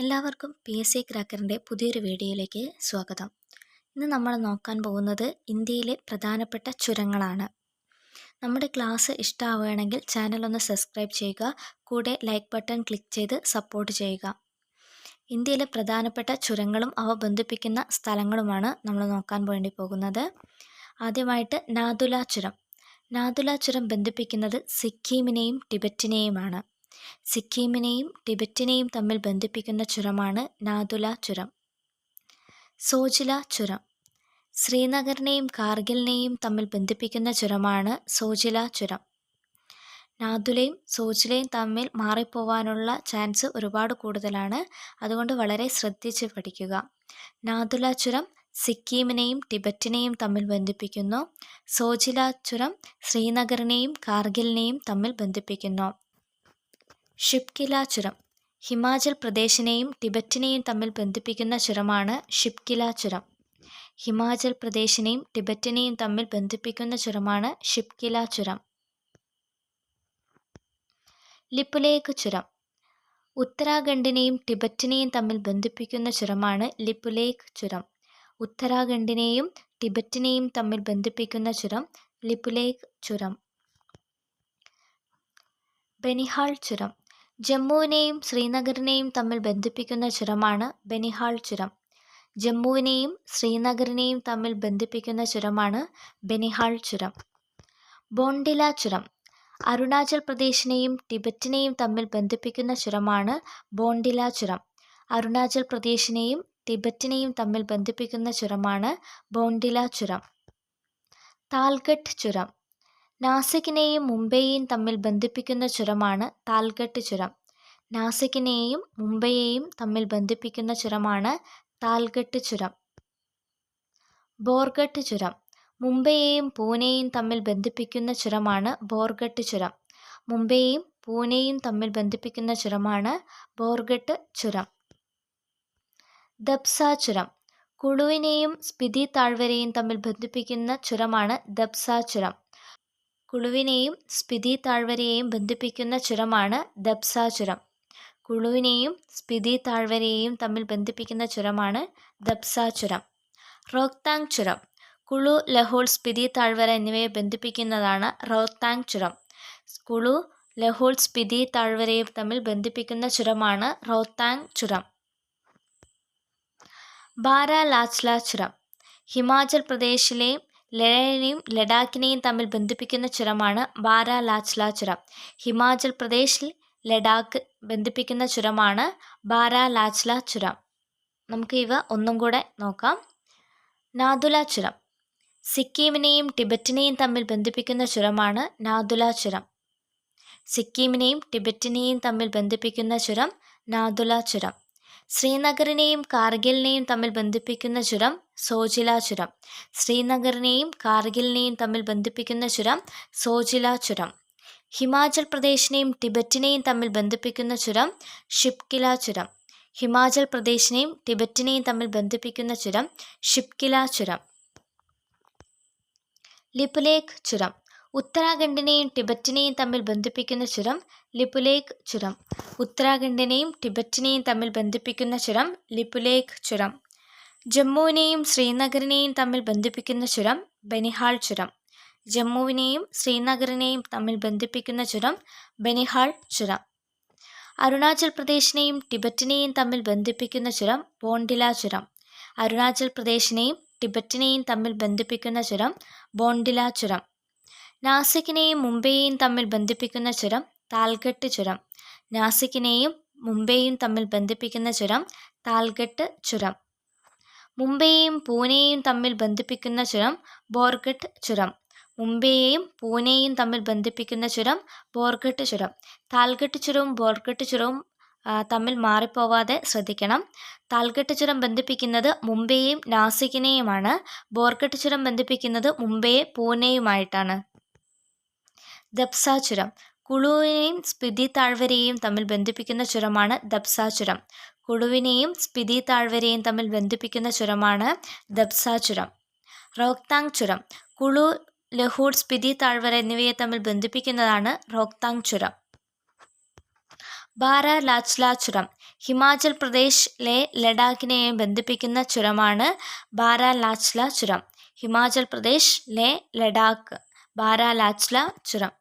എല്ലാവർക്കും PSC ക്രാക്കറിൻ്റെ പുതിയൊരു വീഡിയോയിലേക്ക് സ്വാഗതം. ഇന്ന് നമ്മൾ നോക്കാൻ പോകുന്നത് ഇന്ത്യയിലെ പ്രധാനപ്പെട്ട ചുരങ്ങളാണ്. നമ്മുടെ ക്ലാസ് ഇഷ്ടമാവുകയാണെങ്കിൽ ചാനൽ ഒന്ന് സബ്സ്ക്രൈബ് ചെയ്യുക, കൂടെ ലൈക്ക് ബട്ടൺ ക്ലിക്ക് ചെയ്ത് സപ്പോർട്ട് ചെയ്യുക. ഇന്ത്യയിലെ പ്രധാനപ്പെട്ട ചുരങ്ങളും അവ ബന്ധിപ്പിക്കുന്ന സ്ഥലങ്ങളുമാണ് നമ്മൾ നോക്കാൻ വേണ്ടി പോകുന്നത്. ആദ്യമായിട്ട് നാഥുല ചുരം. നാഥുല ചുരം ബന്ധിപ്പിക്കുന്നത് സിക്കിമിനെയും ടിബറ്റിനെയുമാണ്. സിക്കിമിനെയും ടിബറ്റിനെയും തമ്മിൽ ബന്ധിപ്പിക്കുന്ന ചുരമാണ് നാഥുല ചുരം. സോജില ചുരം. ശ്രീനഗറിനെയും കാർഗിലിനെയും തമ്മിൽ ബന്ധിപ്പിക്കുന്ന ചുരമാണ് സോജില ചുരം. നാഥുലയും സോജിലയും തമ്മിൽ മാറിപ്പോവാനുള്ള ചാൻസ് ഒരുപാട് കൂടുതലാണ്, അതുകൊണ്ട് വളരെ ശ്രദ്ധിച്ച് പഠിക്കുക. നാഥുല ചുരം സിക്കിമിനെയും ടിബറ്റിനെയും തമ്മിൽ ബന്ധിപ്പിക്കുന്നു. സോജില ചുരം ശ്രീനഗറിനെയും കാർഗിലിനെയും തമ്മിൽ ബന്ധിപ്പിക്കുന്നു. ഷിപ്കില ചുരം. ഹിമാചൽ പ്രദേശിനെയും ടിബറ്റിനെയും തമ്മിൽ ബന്ധിപ്പിക്കുന്ന ചുരമാണ് ഷിപ്കില ചുരം. ഹിമാചൽ പ്രദേശിനെയും ടിബറ്റിനെയും തമ്മിൽ ബന്ധിപ്പിക്കുന്ന ചുരമാണ് ഷിപ്കില ചുരം. ലിപുലേഖ് ചുരം. ഉത്തരാഖണ്ഡിനെയും ടിബറ്റിനെയും തമ്മിൽ ബന്ധിപ്പിക്കുന്ന ചുരമാണ് ലിപുലേഖ് ചുരം. ഉത്തരാഖണ്ഡിനെയും ടിബറ്റിനെയും തമ്മിൽ ബന്ധിപ്പിക്കുന്ന ചുരം ലിപുലേഖ് ചുരം. ബനിഹാൾ ചുരം. ജമ്മുവിനെയും ശ്രീനഗറിനെയും തമ്മിൽ ബന്ധിപ്പിക്കുന്ന ചുരമാണ് ബനിഹാൾ ചുരം. ജമ്മുവിനെയും ശ്രീനഗറിനെയും തമ്മിൽ ബന്ധിപ്പിക്കുന്ന ചുരമാണ് ബനിഹാൾ ചുരം. ബോണ്ടില ചുരം. അരുണാചൽ പ്രദേശിനെയും ടിബറ്റിനെയും തമ്മിൽ ബന്ധിപ്പിക്കുന്ന ചുരമാണ് ബോണ്ടില ചുരം. അരുണാചൽ പ്രദേശിനെയും ടിബറ്റിനെയും തമ്മിൽ ബന്ധിപ്പിക്കുന്ന ചുരമാണ് ബോണ്ടില ചുരം. താൽഘട്ട് ചുരം. നാസിക്കിനെയും മുംബൈയെയും തമ്മിൽ ബന്ധിപ്പിക്കുന്ന ചുരമാണ് താൽഘട്ട് ചുരം. നാസിക്കിനെയും മുംബൈയെയും തമ്മിൽ ബന്ധിപ്പിക്കുന്ന ചുരമാണ് താൽഘട്ട് ചുരം. ബോർഗട്ട് ചുരം. മുംബൈയെയും പൂനെയും തമ്മിൽ ബന്ധിപ്പിക്കുന്ന ചുരമാണ് ബോർഗട്ട് ചുരം. മുംബൈയെയും പൂനെയും തമ്മിൽ ബന്ധിപ്പിക്കുന്ന ചുരമാണ് ബോർഗട്ട് ചുരം. ദബ്സ ചുരം. കുളുവിനെയും സ്പിതി താഴ്വരയും തമ്മിൽ ബന്ധിപ്പിക്കുന്ന ചുരമാണ് ദബ്സ ചുരം. കുളുവിനെയും സ്പിതി താഴ്വരയെയും ബന്ധിപ്പിക്കുന്ന ചുരമാണ് ദബ്സ ചുരം. കുളുവിനെയും സ്പിതി താഴ്വരയെയും തമ്മിൽ ബന്ധിപ്പിക്കുന്ന ചുരമാണ് ദബ്സ ചുരം. റോഹ്താങ് ചുരം. കുളു, ലഹോൾ, സ്പിതി താഴ്വര എന്നിവയെ ബന്ധിപ്പിക്കുന്നതാണ് റോഹ്താങ് ചുരം. കുളു, ലഹോൾ, സ്പിതി താഴ്വരയെ തമ്മിൽ ബന്ധിപ്പിക്കുന്ന ചുരമാണ് റോഹ്താങ് ചുരം. ബാരാലാച്ല ചുരം. ഹിമാചൽ പ്രദേശിലെയും ലേഹിനെയും ലഡാക്കിനെയും തമ്മിൽ ബന്ധിപ്പിക്കുന്ന ചുരമാണ് ബാരാലാച്ല ചുരം. ഹിമാചൽ പ്രദേശിൽ ലഡാക്ക് ബന്ധിപ്പിക്കുന്ന ചുരമാണ് ബാരാലാച്ല ചുരം. നമുക്ക് ഇവ ഒന്നും കൂടെ നോക്കാം. നാഥുല ചുരം. സിക്കിമിനെയും ടിബറ്റിനെയും തമ്മിൽ ബന്ധിപ്പിക്കുന്ന ചുരമാണ് നാഥുല ചുരം. സിക്കിമിനെയും ടിബറ്റിനെയും തമ്മിൽ ബന്ധിപ്പിക്കുന്ന ചുരം നാഥുല ചുരം. ശ്രീനഗറിനെയും കാർഗിലിനെയും തമ്മിൽ ബന്ധിപ്പിക്കുന്ന ചുരം സോജില ചുരം. ശ്രീനഗറിനെയും കാർഗിലിനെയും തമ്മിൽ ബന്ധിപ്പിക്കുന്ന ചുരം സോജില ചുരം. ഹിമാചൽ പ്രദേശിനെയും ടിബറ്റിനെയും തമ്മിൽ ബന്ധിപ്പിക്കുന്ന ചുരം ഷിപ്കില ചുരം. ഹിമാചൽ പ്രദേശിനെയും ടിബറ്റിനെയും തമ്മിൽ ബന്ധിപ്പിക്കുന്ന ചുരം ഷിപ്കില ചുരം. ലിപുലേഖ് ചുരം. ഉത്തരാഖണ്ഡിനെയും ടിബറ്റിനെയും തമ്മിൽ ബന്ധിപ്പിക്കുന്ന ചുരം ലിപുലേഖ് ചുരം. ഉത്തരാഖണ്ഡിനെയും ടിബറ്റിനെയും തമ്മിൽ ബന്ധിപ്പിക്കുന്ന ചുരം ലിപുലേഖ് ചുരം. ജമ്മുവിനെയും ശ്രീനഗറിനെയും തമ്മിൽ ബന്ധിപ്പിക്കുന്ന ചുരം ബനിഹാൾ ചുരം. ജമ്മുവിനെയും ശ്രീനഗറിനെയും തമ്മിൽ ബന്ധിപ്പിക്കുന്ന ചുരം ബനിഹാൾ ചുരം. അരുണാചൽ പ്രദേശിനെയും ടിബറ്റിനെയും തമ്മിൽ ബന്ധിപ്പിക്കുന്ന ചുരം ബോണ്ടില ചുരം. അരുണാചൽ പ്രദേശിനെയും ടിബറ്റിനെയും തമ്മിൽ ബന്ധിപ്പിക്കുന്ന ചുരം ബോണ്ടില ചുരം. നാസിക്കിനെയും മുംബൈയെയും തമ്മിൽ ബന്ധിപ്പിക്കുന്ന ചുരം താൽഘട്ട് ചുരം. നാസിക്കിനെയും മുംബൈയും തമ്മിൽ ബന്ധിപ്പിക്കുന്ന ചുരം താൽഘട്ട് ചുരം. മുംബൈയെയും പൂനെയും തമ്മിൽ ബന്ധിപ്പിക്കുന്ന ചുരം ബോർഗട്ട് ചുരം. മുംബൈയെയും പൂനെയും തമ്മിൽ ബന്ധിപ്പിക്കുന്ന ചുരം ബോർഗട്ട് ചുരം. താൽഘട്ട് ചുരവും ബോർഗട്ട് ചുരവും തമ്മിൽ മാറിപ്പോവാതെ ശ്രദ്ധിക്കണം. താൽഘട്ട് ചുരം ബന്ധിപ്പിക്കുന്നത് മുംബൈയെയും നാസിക്കിനെയുമാണ്. ബോർഗട്ട് ചുരം ബന്ധിപ്പിക്കുന്നത് മുംബൈയെ പൂനെയുമായിട്ടാണ്. ദബ്സ ചുരം. കുളുവിനെയും സ്പിതി താഴ്വരയെയും തമ്മിൽ ബന്ധിപ്പിക്കുന്ന ചുരമാണ് ദബ്സ ചുരം. കുളുവിനെയും സ്പിതി താഴ്വരയെയും തമ്മിൽ ബന്ധിപ്പിക്കുന്ന ചുരമാണ് ദബ്സ ചുരം. റോഹ്താങ് ചുരം. കുളു, ലഹോൾ, സ്പിതി താഴ്വര എന്നിവയെ തമ്മിൽ ബന്ധിപ്പിക്കുന്നതാണ് റോഹ്താങ് ചുരം. ബാരാലാച്ല ചുരം. ഹിമാചൽ പ്രദേശ് ലേ ലഡാക്കിനെയും ബന്ധിപ്പിക്കുന്ന ചുരമാണ് ബാരാലാച്ല ചുരം. ഹിമാചൽ പ്രദേശ് ലേ ലഡാക്ക് ബാരാലാച്ല ചുരം.